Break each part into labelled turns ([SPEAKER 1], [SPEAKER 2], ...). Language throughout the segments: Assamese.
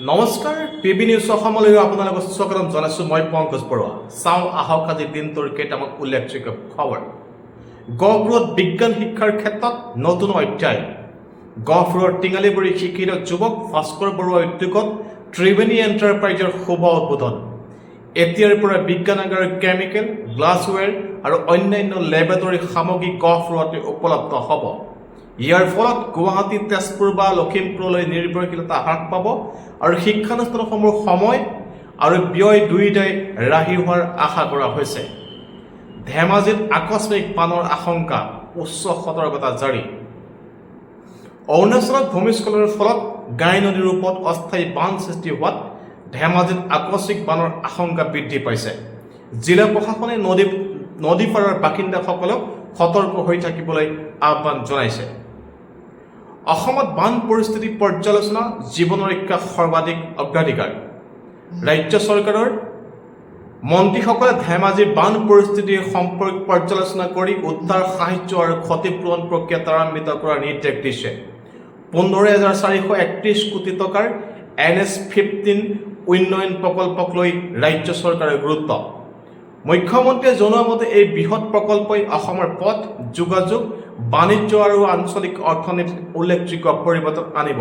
[SPEAKER 1] নমস্কাৰ পিবি নিউজ অসমলৈ আপোনালোকক স্বাগতম জনাইছো মই পংকজ বৰুৱা চাও আহক আজি দিনটোৰ কেইটামান উল্লেখযোগ্য খবৰ গহপুৰত বিজ্ঞান শিক্ষাৰ ক্ষেত্ৰত নতুন অধ্যায় গহপুৰৰ টিঙালিবৰী শিক্ষিত যুৱক ভাস্কৰ বৰুৱা উদ্যোগত ত্ৰিবেণী এণ্টাৰপ্ৰাইজৰ শুভ উদ্বোধন এতিয়াৰ পৰা বিজ্ঞানাগাৰ কেমিকেল গ্লাছৱেৰ আৰু অন্যান্য লেবৰেটৰী সামগ্ৰী গহপুৰতে উপলব্ধ হ'ব ইয়াৰ ফলত গুৱাহাটী তেজপুৰ বা লখিমপুৰলৈ নিৰ্ভৰশীলতা হ্ৰাস পাব আৰু শিক্ষানুষ্ঠানসমূহৰ সময় আৰু ব্যয় দুয়োটাই ৰাহি হোৱাৰ আশা কৰা হৈছে ধেমাজিত আকস্মিক বানৰ আশংকা উচ্চ সতৰ্কতা জাৰি অৰুণাচলত ভূমিস্খলনৰ ফলত গাই নদীৰ ওপৰত অস্থায়ী বান সৃষ্টি হোৱাত ধেমাজিত আকস্মিক বানৰ আশংকা বৃদ্ধি পাইছে জিলা প্ৰশাসনে নদী পাৰৰ বাসিন্দাসকলক সতৰ্ক হৈ থাকিবলৈ আহ্বান জনাইছে অসমত বান পৰিস্থিতি পৰ্যালোচনা জীৱন ৰক্ষা সৰ্বাধিক অগ্ৰাধিকাৰ ৰাজ্য চৰকাৰৰ মন্ত্ৰীসকলে ধেমাজিৰ বান পৰিস্থিতিৰ সম্পৰ্ক পৰ্যালোচনা কৰি উদ্ধাৰ সাহায্য আৰু ক্ষতিপূৰণ প্ৰক্ৰিয়া ত্বৰান্বিত কৰাৰ নিৰ্দেশ দিছে 15,431 কোটি টকাৰ NH-15 উন্নয়ন প্ৰকল্পক লৈ ৰাজ্য চৰকাৰৰ গুৰুত্ব মুখ্যমন্ত্ৰীয়ে জনোৱা মতে এই বৃহৎ প্ৰকল্পই অসমৰ পথ যোগাযোগ বাণিজ্য আৰু আঞ্চলিক অৰ্থনীতিত উল্লেখযোগ্য পৰিৱৰ্তন আনিব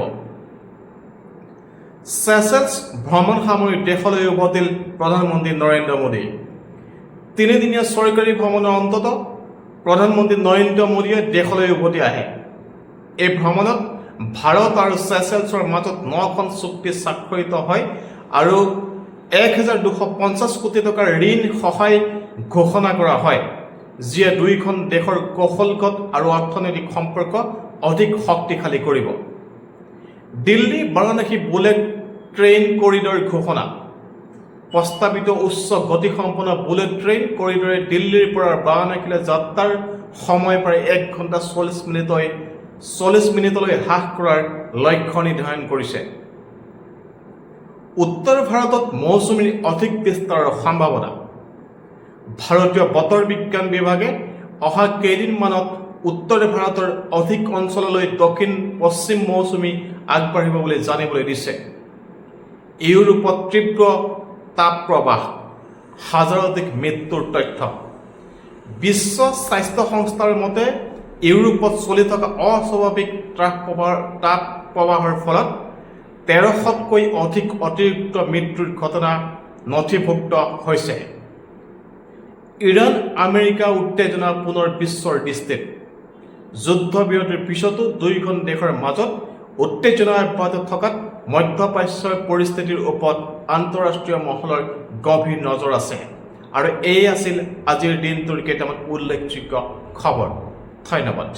[SPEAKER 1] চেচেলছ ভ্ৰমণ সামৰি দেশলৈ উভতিল প্ৰধানমন্ত্ৰী নৰেন্দ্ৰ মোদী তিনিদিনীয়া চৰকাৰী ভ্ৰমণৰ অন্তত প্ৰধানমন্ত্ৰী নৰেন্দ্ৰ মোদীয়ে দেশলৈ উভতি আহে এই ভ্ৰমণত ভাৰত আৰু চেচেলছৰ মাজত 9খন চুক্তি স্বাক্ষৰিত হয় আৰু 1,250 কোটি টকাৰ ঋণ সহায় ঘোষণা কৰা হয় যিয়ে দুইখন দেশৰ কৌশলগত আৰু অৰ্থনৈতিক সম্পৰ্ক অধিক শক্তিশালী কৰিব Delhi Varanasi bullet train corridor ঘোষণা প্ৰস্তাৱিত উচ্চ গতিসম্পন্ন বুলেট ট্ৰেইন কৰিডৰে দিল্লীৰ পৰা বাৰাণসীলৈ যাত্ৰাৰ সময় প্ৰায় 1 ঘণ্টা 40 মিনিটলৈ হ্ৰাস কৰাৰ লক্ষ্য নিৰ্ধাৰণ কৰিছে উত্তৰ ভাৰতত মৌচুমীৰ অধিক বিস্তাৰৰ সম্ভাৱনা ভাৰতীয় বতৰ বিজ্ঞান বিভাগে অহা কেইদিনমানত উত্তৰ ভাৰতৰ অধিক অঞ্চললৈ দক্ষিণ পশ্চিম মৌচুমী আগবাঢ়িব বুলি জানিবলৈ দিছে ইউৰোপত তীব্ৰ তাপপ্ৰবাহ হাজাৰধিক মৃত্যুৰ তথ্য বিশ্ব স্বাস্থ্য সংস্থাৰ মতে ইউৰোপত চলি থকা অস্বাভাৱিক তাপপ্ৰবাহৰ ফলত 1300তকৈ অধিক অতিৰিক্ত মৃত্যুৰ ঘটনা নথিভুক্ত হৈছে ইৰাণ আমেৰিকা উত্তেজনা পুনৰ বিশ্বৰ দৃষ্টিত যুদ্ধবিৰতিৰ পিছতো দুয়োখন দেশৰ মাজত উত্তেজনা অব্যাহত থকাত মধ্যপ্ৰাচ্যৰ পৰিস্থিতিৰ ওপৰত আন্তঃৰাষ্ট্ৰীয় মহলৰ গভীৰ নজৰ আছে আৰু এই আছিল আজিৰ দিনটোৰ কেইটামান উল্লেখযোগ্য খবৰ ধন্যবাদ